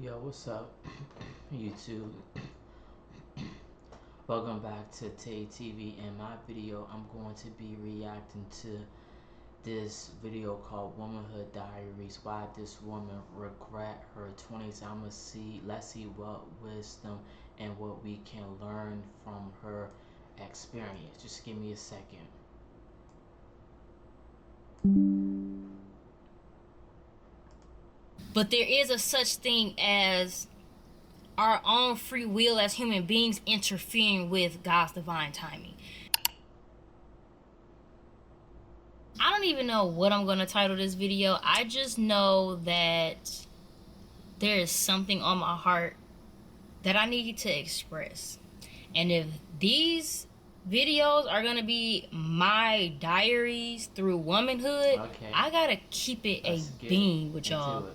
Yo, what's up, YouTube? Welcome back to Tay TV. In my video, I'm going to be reacting to this video called Womanhood Diaries. Why this woman regret her 20s. Let's see what wisdom and what we can learn from her experience. Just give me a second. But there is a such thing as our own free will as human beings interfering with God's divine timing. I don't even know what I'm going to title this video. I just know that there is something on my heart that I need to express. And if these videos are going to be my diaries through womanhood, Okay. I got to keep it a bean with y'all.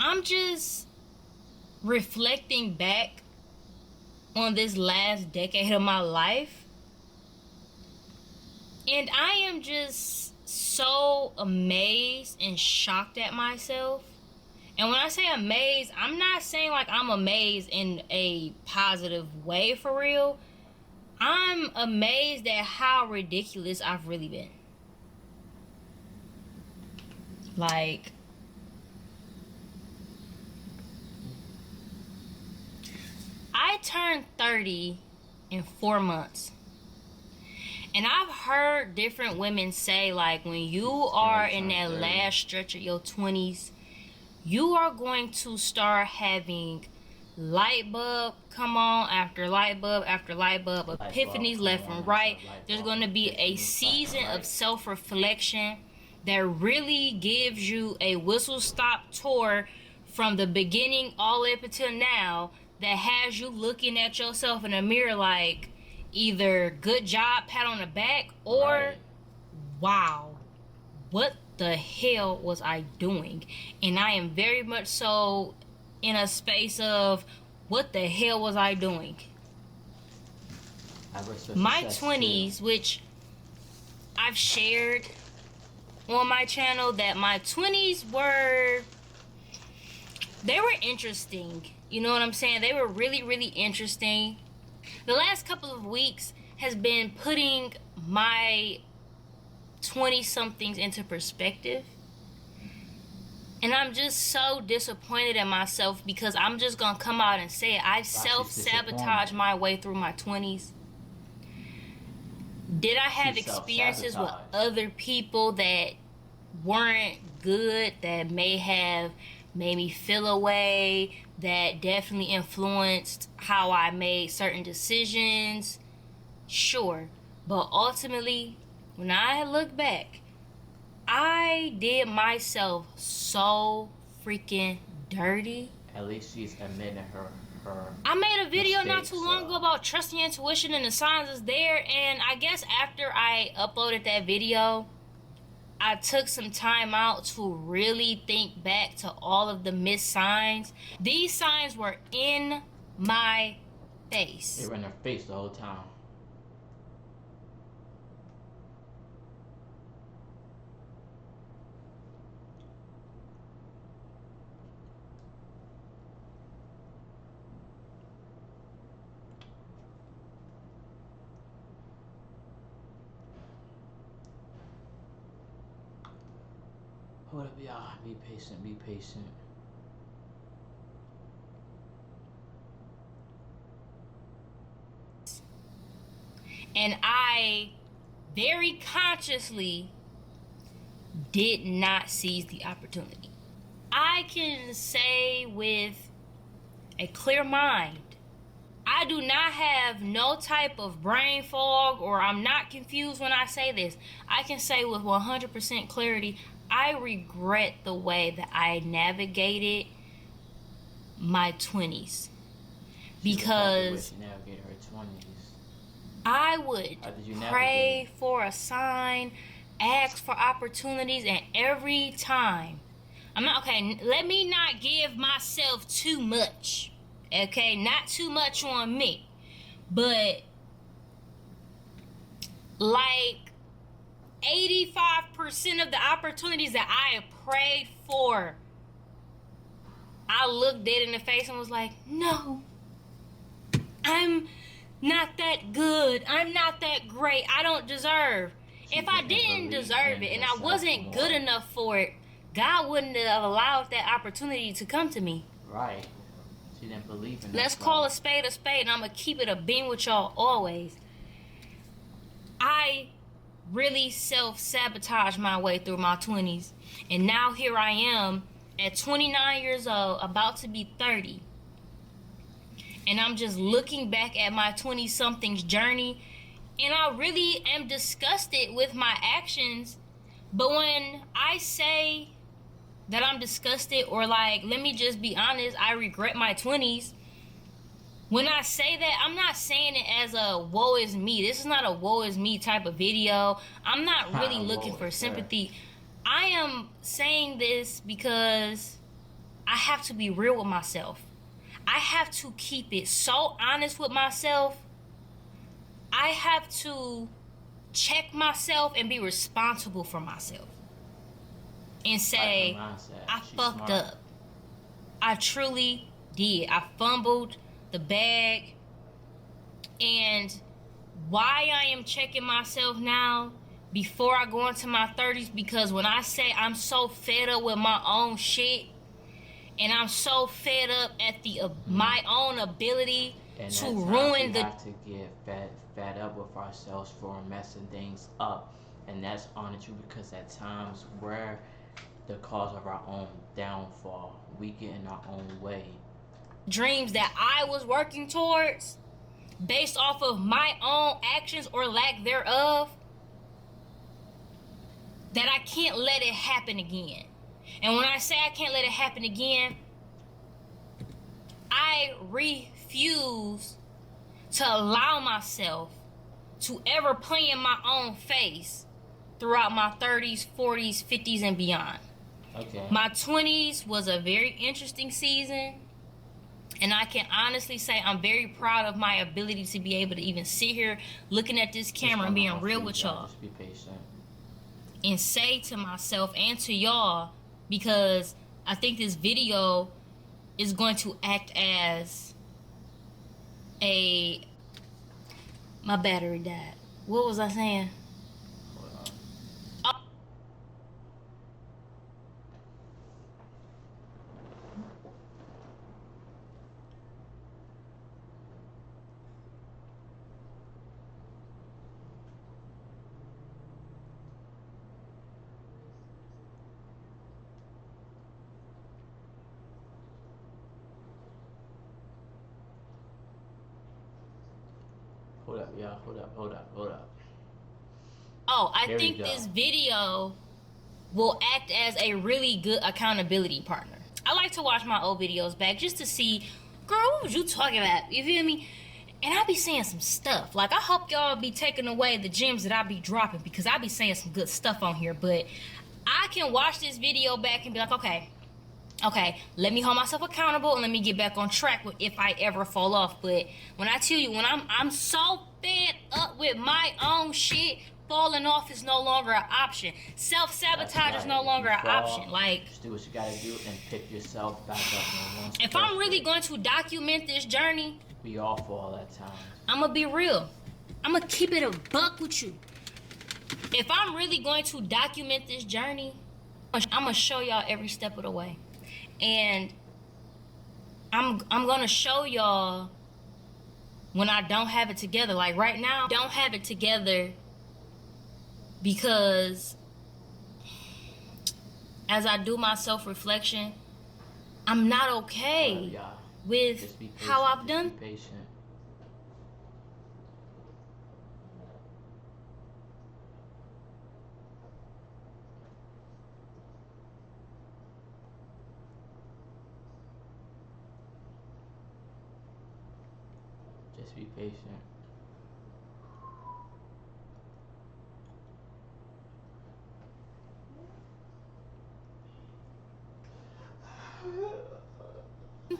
I'm just reflecting back on this last decade of my life, and I am just so amazed and shocked at myself. And when I say amazed, I'm not saying like I'm amazed in a positive way, for real. I'm amazed at how ridiculous I've really been. Like, I turned 30 in 4 months. And I've heard different women say, like, when you are in that last stretch of your 20s, you are going to start having light bulb come on after light bulb after light bulb, epiphanies left and right. There's going to be a season of self-reflection that really gives you a whistle-stop tour from the beginning all up until now, that has you looking at yourself in the mirror like, either good job, pat on the back, or wow, what the hell was I doing? And I am very much so in a space of, what the hell was I doing? My 20s, which I've shared on my channel, that my 20s were interesting. You know what I'm saying? They were really, really interesting. The last couple of weeks has been putting my 20-somethings into perspective. And I'm just so disappointed in myself, because I'm just going to come out and say it. I self-sabotaged my way through my 20s. Did I have experiences with other people that weren't good, that may have made me feel away, that definitely influenced how I made certain decisions? Sure. But ultimately, when I look back, I did myself so freaking dirty. At least she's admitting her I made a video not too long ago about trusting your intuition and the signs is there, and I guess after I uploaded that video, I took some time out to really think back to all of the missed signs. These signs were in my face. They were in her face the whole time. Hold up, y'all. Be patient, be patient. And I very consciously did not seize the opportunity. I can say with a clear mind, I do not have no type of brain fog, or I'm not confused when I say this. I can say with 100% clarity, I regret the way that I navigated my 20s. Because I would pray for a sign, ask for opportunities, and every time, let me not give myself too much. Okay, not too much on me, but like 85% of the opportunities that I have prayed for, I looked dead in the face and was like, no, I'm not that good. I'm not that great. I don't deserve. If I didn't deserve it and I wasn't good enough for it, God wouldn't have allowed that opportunity to come to me. Right. She didn't believe in that. Let's call a spade, and I'm going to keep it a beam with y'all always. I really self-sabotaged my way through my 20s. And now here I am at 29 years old, about to be 30. And I'm just looking back at my 20-somethings journey, and I really am disgusted with my actions. But when I say that I'm disgusted, or like, let me just be honest, I regret my 20s. When I say that, I'm not saying it as a woe is me. This is not a woe is me type of video. I'm not really looking for sympathy. I am saying this because I have to be real with myself. I have to keep it so honest with myself. I have to check myself and be responsible for myself. And say, I fucked up. I truly did. I fumbled the bag. And why I am checking myself now before I go into my 30s, because when I say I'm so fed up with my own shit, and I'm so fed up at my own ability to ruin the... We have to get fed up with ourselves for messing things up. And that's honestly because at times we're the cause of our own downfall. We get in our own way. Dreams that I was working towards based off of my own actions or lack thereof, that I can't let it happen again. And when I say I can't let it happen again, I refuse to allow myself to ever play in my own face throughout my 30s, 40s, 50s, and beyond. Okay. My 20s was a very interesting season, and I can honestly say I'm very proud of my ability to be able to even sit here looking at this camera and being real with y'all. Just be patient. And say to myself and to y'all, because I think this video is going to act as a... My battery died. What was I saying? Hold up, y'all. Hold up. Oh, I think this video will act as a really good accountability partner. I like to watch my old videos back just to see, girl, what was you talking about? You feel me? And I be saying some stuff. Like, I hope y'all be taking away the gems that I be dropping, because I be saying some good stuff on here. But I can watch this video back and be like, okay, let me hold myself accountable and let me get back on track with if I ever fall off. But when I tell you, when I'm so fed up with my own shit, falling off is no longer an option. Self-sabotage is no longer an option. Like, just do what you gotta do and pick yourself back up. If I'm really going to document this journey, we all fall at times. I'm gonna be real. I'm gonna keep it a buck with you. If I'm really going to document this journey, I'm gonna show y'all every step of the way. And I'm gonna show y'all when I don't have it together. Like right now, I don't have it together because as I do my self-reflection, I'm not okay with how I've done. Just be patient. Just be patient.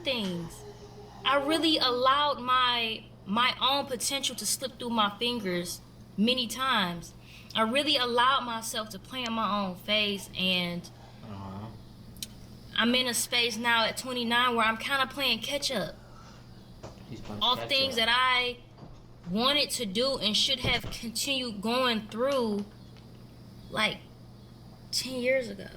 Things. I really allowed my own potential to slip through my fingers many times. I really allowed myself to play in my own face, and I'm in a space now at 29 where I'm kind of playing catch up. All things that I wanted to do and should have continued going through like 10 years ago.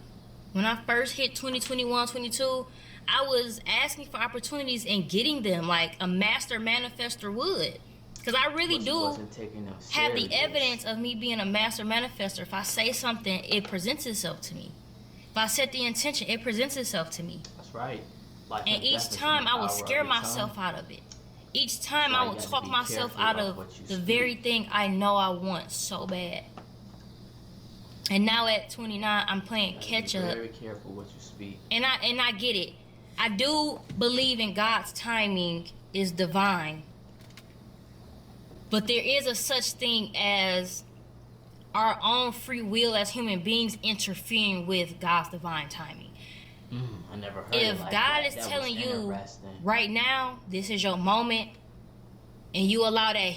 When I first hit 2021, 22, I was asking for opportunities and getting them like a master manifester would. Because I really do have the evidence of me being a master manifester. If I say something, it presents itself to me. If I set the intention, it presents itself to me. That's right. And each time I would scare myself out of it. Each time I would talk myself out of the very thing I know I want so bad. And now at 29, I'm playing catch up. Be very careful what you speak. And I get it. I do believe in God's timing is divine. But there is a such thing as our own free will as human beings interfering with God's divine timing. I never heard if like God that. is That telling you right now, this is your moment, and you allow that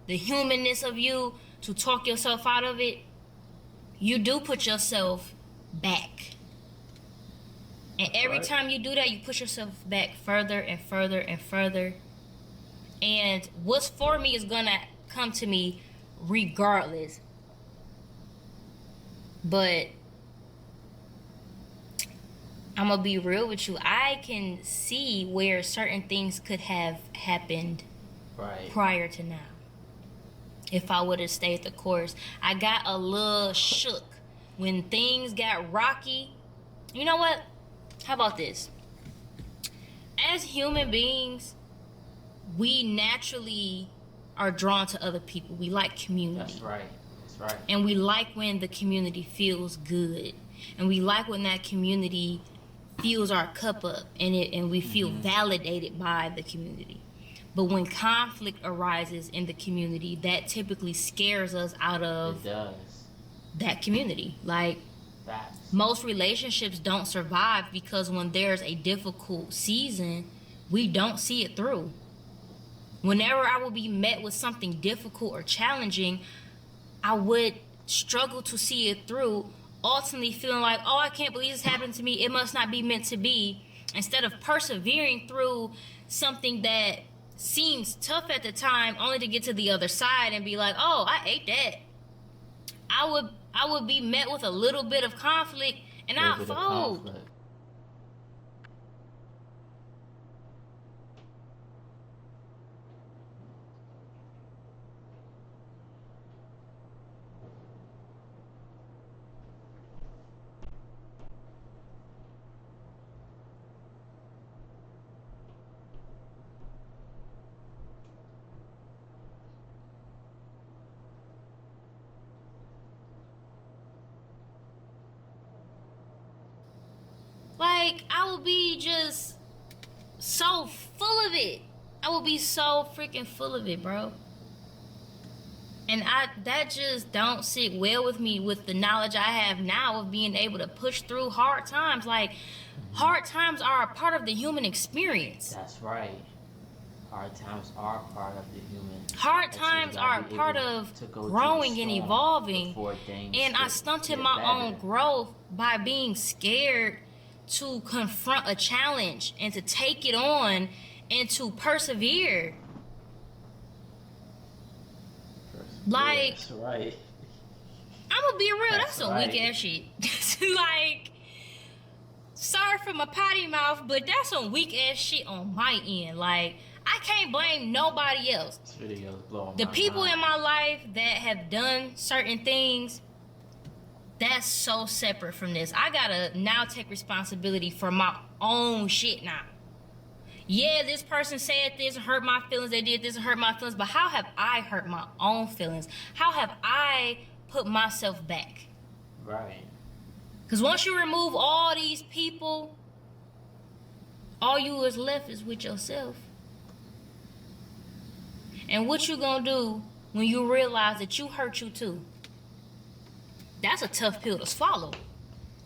the humanness of you to talk yourself out of it, you do put yourself back. And every time you do that, you push yourself back further and further and further. And what's for me is gonna come to me regardless. But I'm gonna be real with you. I can see where certain things could have happened prior to now. If I would have stayed the course. I got a little shook when things got rocky. You know what? How about this? As human beings, we naturally are drawn to other people. We like community. That's right. And we like when the community feels good. And we like when that community fills our cup up and we feel validated by the community. But when conflict arises in the community, that typically scares us out of that community. Like, most relationships don't survive because when there's a difficult season, we don't see it through. Whenever I would be met with something difficult or challenging, I would struggle to see it through, ultimately feeling like, oh, I can't believe this happened to me. It must not be meant to be. Instead of persevering through something that seems tough at the time, only to get to the other side and be like, oh, I ate that. I would be met with a little bit of conflict and I'd fold. Like, I would be just so full of it. I would be so freaking full of it, bro. And that just don't sit well with me with the knowledge I have now of being able to push through hard times. Like, hard times are a part of the human experience. That's right. Hard times are a part of the human. Hard times are a part of growing and evolving. And I stunted my own growth by being scared to confront a challenge and to take it on and to persevere. Like, that's right. I'm gonna be real, that's some weak ass shit. Like, sorry for my potty mouth, but that's some weak ass shit on my end. Like, I can't blame nobody else. This video is blowing the my people mind. in my life that have done certain things, that's so separate from this. I gotta now take responsibility for my own shit now. Yeah, this person said this, hurt my feelings, they did this, hurt my feelings, but how have I hurt my own feelings? How have I put myself back? Right. Because once you remove all these people, all you is left is with yourself. And what you gonna do when you realize that you hurt you too? That's a tough pill to swallow.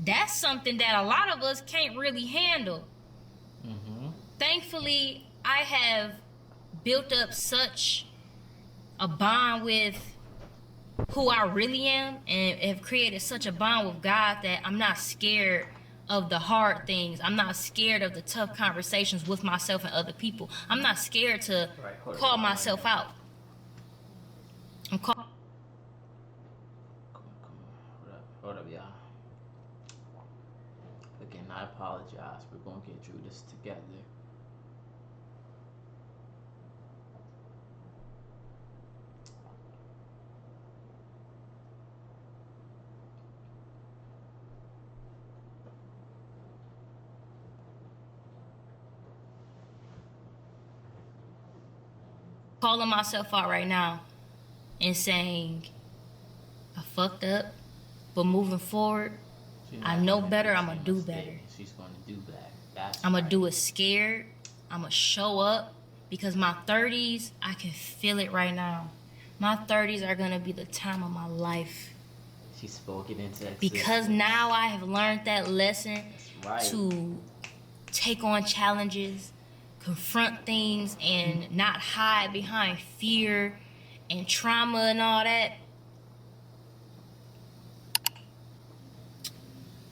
That's something that a lot of us can't really handle. Thankfully, I have built up such a bond with who I really am and have created such a bond with God that I'm not scared of the hard things. I'm not scared of the tough conversations with myself and other people. I'm not scared to call myself out. I'm call- Hold up, y'all. Again, I apologize. We're gonna get through this together. calling myself out right now and saying I fucked up, but moving forward, I know better. I'm gonna do better. She's gonna do better. I'm gonna do it scared. I'm gonna show up because my 30s, I can feel it right now. My 30s are gonna be the time of my life. She spoke it into existence. Because now I have learned that lesson to take on challenges, confront things, and not hide behind fear and trauma and all that.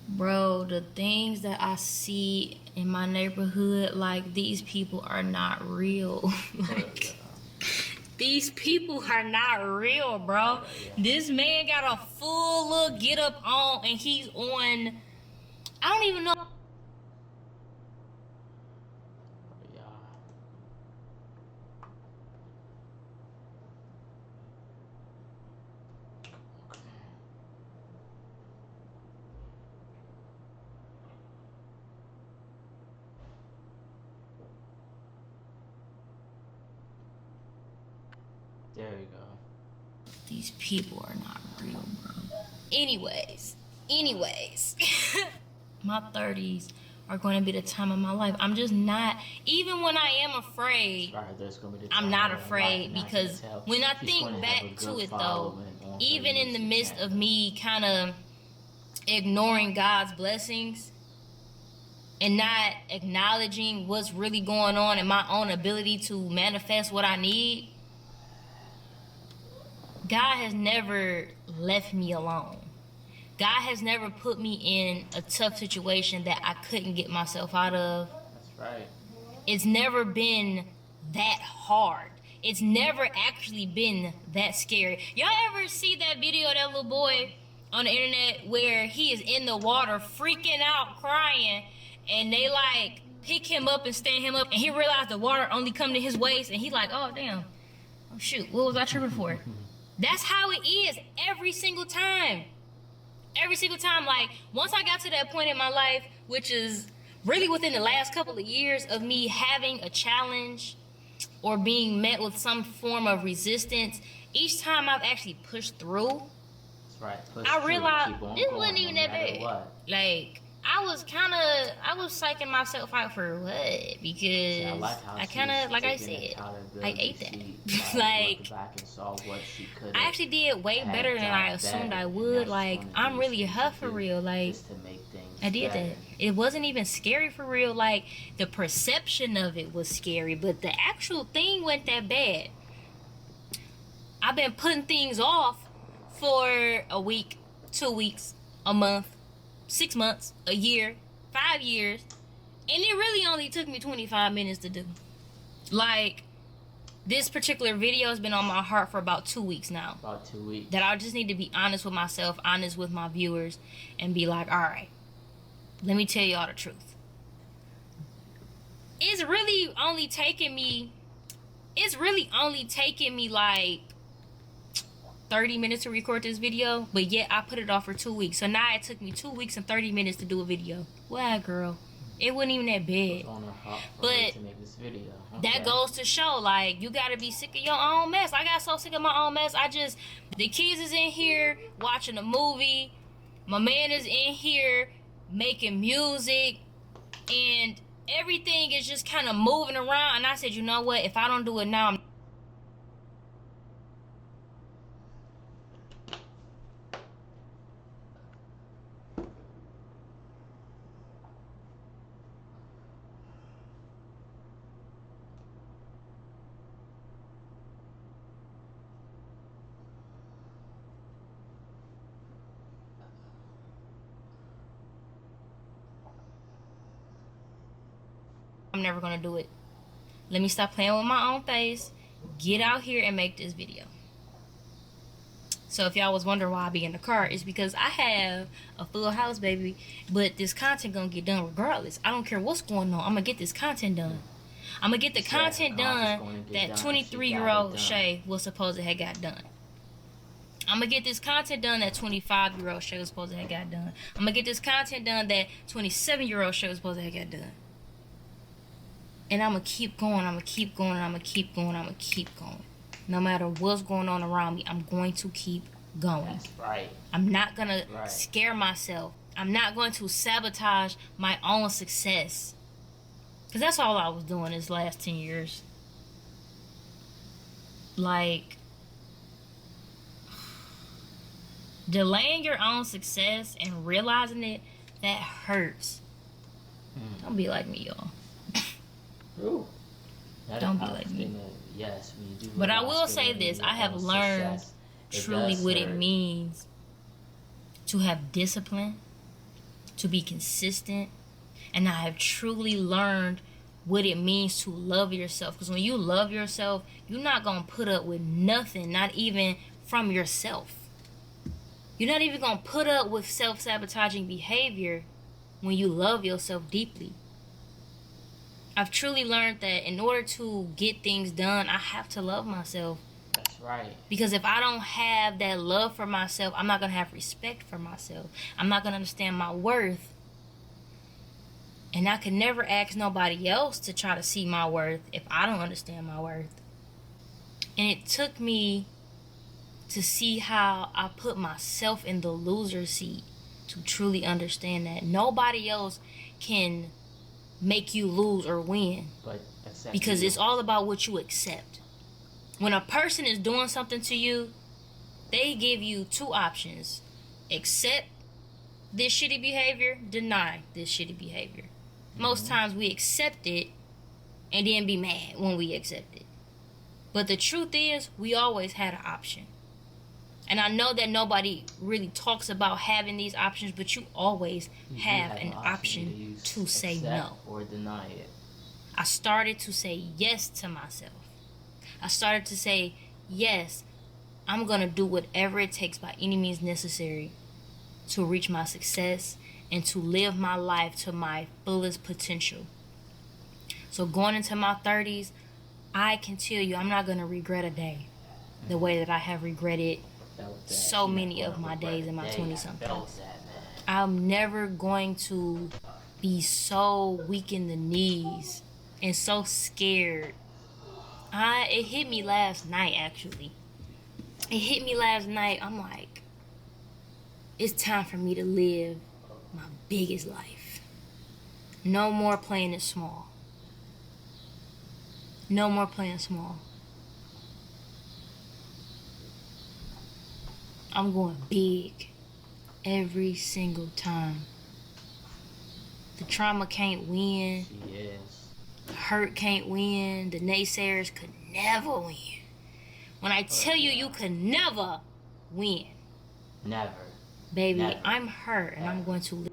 Bro, the things that I see in my neighborhood, like, these people are not real. Like, these people are not real, bro. This man got a full little get up on, and he's on, I don't even know. There you go. These people are not real, bro. Anyways. My 30s are going to be the time of my life. I'm just not, even when I am afraid, I'm not afraid, because when I think back to it though, even in the midst of me kind of ignoring God's blessings and not acknowledging what's really going on and my own ability to manifest what I need, God has never left me alone. God has never put me in a tough situation that I couldn't get myself out of. That's right. It's never been that hard. It's never actually been that scary. Y'all ever see that video of that little boy on the internet where he is in the water freaking out, crying, and they like pick him up and stand him up, and he realized the water only come to his waist, and he's like, oh damn, oh shoot, what was I tripping for? That's how it is every single time. Every single time. Like, once I got to that point in my life, which is really within the last couple of years of me having a challenge or being met with some form of resistance, each time I've actually pushed through, I realized it wasn't even that bad. Like, I was psyching myself out for what? Because I kind of, like I said, I ate that. Like, I actually did way better than I assumed I would. Like, I'm really huff for real. Like, I did that. It wasn't even scary for real. Like, the perception of it was scary, but the actual thing wasn't that bad. I've been putting things off for a week, 2 weeks, a month, 6 months, a year, 5 years, and it really only took me 25 minutes to do. Like, this particular video has been on my heart for about 2 weeks now. About 2 weeks. That I just need to be honest with myself, honest with my viewers, and be like, all right, let me tell y'all the truth. It's really only taking me like 30 minutes to record this video, but yet I put it off for 2 weeks. So now it took me 2 weeks and 30 minutes to do a video. Wow, girl. It wasn't even that bad. But that goes to show, like, you gotta be sick of your own mess. I got so sick of my own mess. The kids is in here watching a movie. My man is in here making music. And everything is just kind of moving around. And I said, you know what? If I don't do it now, I'm I'm never gonna do it. Let me stop playing with my own face, get out here and make this video. So if y'all was wondering why I be in the car, it's because I have a full house, baby. But this content gonna get done regardless. I don't care what's going on. I'm gonna get this content done. I'm gonna get the content done that 23-year-old Shay was supposed to have got done. I'm gonna get this content done that 25-year-old Shay was supposed to have got done. I'm gonna get this content done that 27-year-old Shay was supposed to have got done. And I'm gonna keep going. I'm gonna keep going. I'm gonna keep going. I'm gonna keep going. No matter what's going on around me, I'm going to keep going. That's right. I'm not going to scare myself. I'm not going to sabotage my own success. Because that's all I was doing this last 10 years. Like, delaying your own success and realizing it, that hurts. Don't be like me, y'all. Ooh. Don't be like me. Yes, when you do. But I will say this: I have learned truly what it means to have discipline, to be consistent, and I have truly learned what it means to love yourself. Because when you love yourself, you're not gonna put up with nothing, not even from yourself. You're not even gonna put up with self-sabotaging behavior when you love yourself deeply. I've truly learned that in order to get things done, I have to love myself. That's right. Because if I don't have that love for myself, I'm not going to have respect for myself. I'm not going to understand my worth. And I can never ask nobody else to try to see my worth if I don't understand my worth. And it took me to see how I put myself in the loser seat to truly understand that nobody else can make you lose or win, because it's all about what you accept. When a person is doing something to you, they give you two options: accept this shitty behavior, deny this shitty behavior. Most times we accept it and then be mad when we accept it. But the truth is, we always had an option. And I know that nobody really talks about having these options, but you always have an option to say no or deny it. I started to say yes to myself. I started to say, yes, I'm going to do whatever it takes by any means necessary to reach my success and to live my life to my fullest potential. So going into my 30s, I can tell you I'm not going to regret a day the way that I have regretted so many of my days in my 20-somethings. I'm never going to be so weak in the knees and so scared. It hit me last night, actually. It hit me last night. I'm like, it's time for me to live my biggest life. No more playing it small. No more playing small. I'm going big every single time. The trauma can't win. Yes. The hurt can't win. The naysayers could never win. When I tell you, you could never win. Never. Baby, Never. I'm hurt and I'm going to live.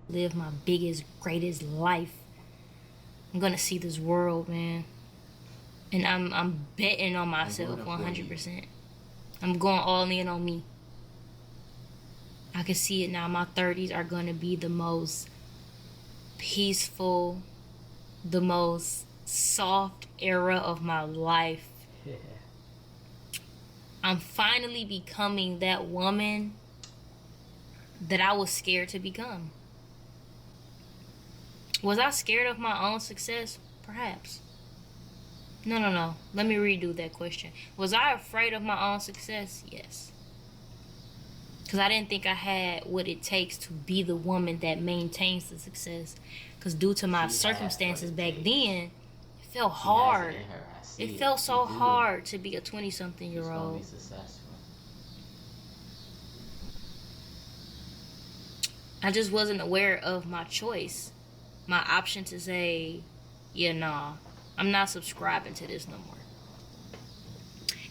Live my biggest, greatest life. I'm gonna see this world, man. And I'm betting on myself 100%. I'm going all in on me. I can see it now. My 30s are gonna be the most peaceful, the most soft era of my life. Yeah. I'm finally becoming that woman that I was scared to become. Was I scared of my own success? Perhaps. No. Let me redo that question. Was I afraid of my own success? Yes. Because I didn't think I had what it takes to be the woman that maintains the success. Because due to my circumstances back then, it felt She hard. has it in her. I see It felt so She do. hard to be a She's 20-something-year-old. gonna be successful. I just wasn't aware of my choice. My option to say, yeah, nah, I'm not subscribing to this no more.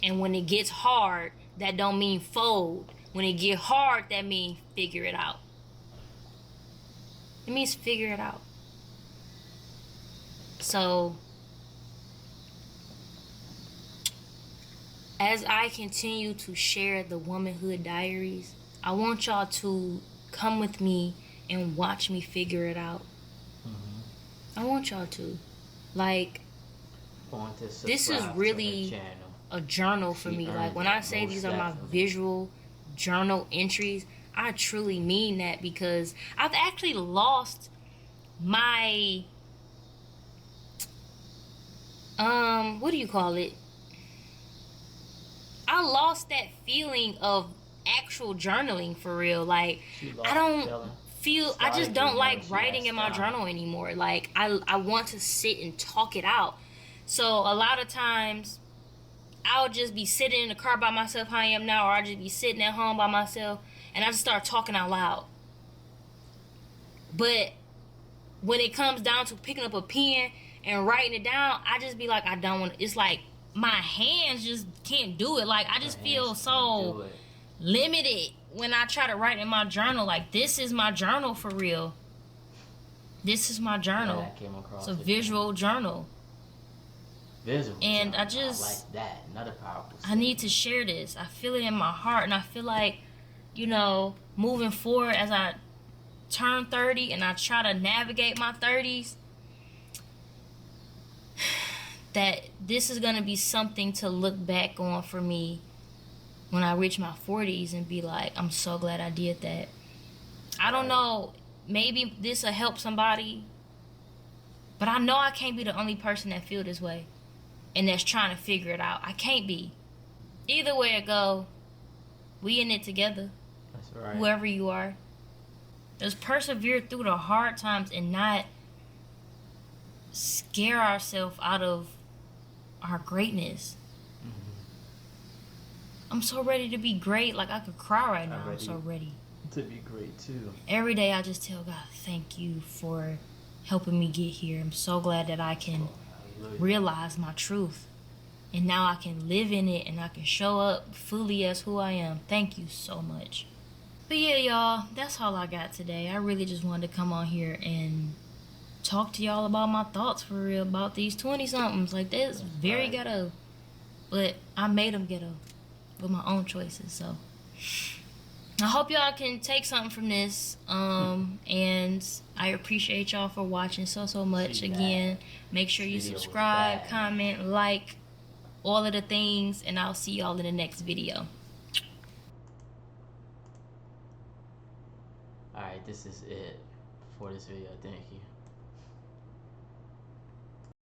And when it gets hard, that don't mean fold. When it get hard, that means figure it out. It means figure it out. So, as I continue to share the Womanhood Diaries, I want y'all to come with me and watch me figure it out. I want y'all to. Like, this is really a journal for me. Like, when I say these are my visual journal entries, I truly mean that, because I've actually lost my what do you call it? I lost that feeling of actual journaling for real. Like, I don't feel, I just don't like writing in my journal anymore. Like, I want to sit and talk it out. So a lot of times I'll just be sitting in the car by myself, how I am now, or I'll just be sitting at home by myself and I just start talking out loud. But when it comes down to picking up a pen and writing it down, I just be like, I don't want to. It's like my hands just can't do it. Like, I just feel so limited when I try to write in my journal. Like, this is my journal for real. This is my journal. It's a visual journal. And I just, like that. Another powerful I need to share this. I feel it in my heart, and I feel like, you know, moving forward as I turn 30 and I try to navigate my 30s, that this is gonna be something to look back on for me when I reach my 40s and be like, I'm so glad I did that. I don't know, maybe this will help somebody, but I know I can't be the only person that feel this way and that's trying to figure it out. I can't be. Either way it go, we in it together. That's right. Whoever you are. Just persevere through the hard times and not scare ourselves out of our greatness. I'm so ready to be great. Like, I could cry right now. I'm so ready to be great too. Every day I just tell God, thank you for helping me get here. I'm so glad that I can realize my truth. And now I can live in it and I can show up fully as who I am. Thank you so much. But yeah, y'all, that's all I got today. I really just wanted to come on here and talk to y'all about my thoughts for real about these 20-somethings. Like, that's very ghetto. But I made them ghetto with my own choices. So I hope y'all can take something from this. And I appreciate y'all for watching so much. Again, make sure you subscribe, comment, like, all of the things, and I'll see y'all in the next video. Alright, this is it for this video. Thank you.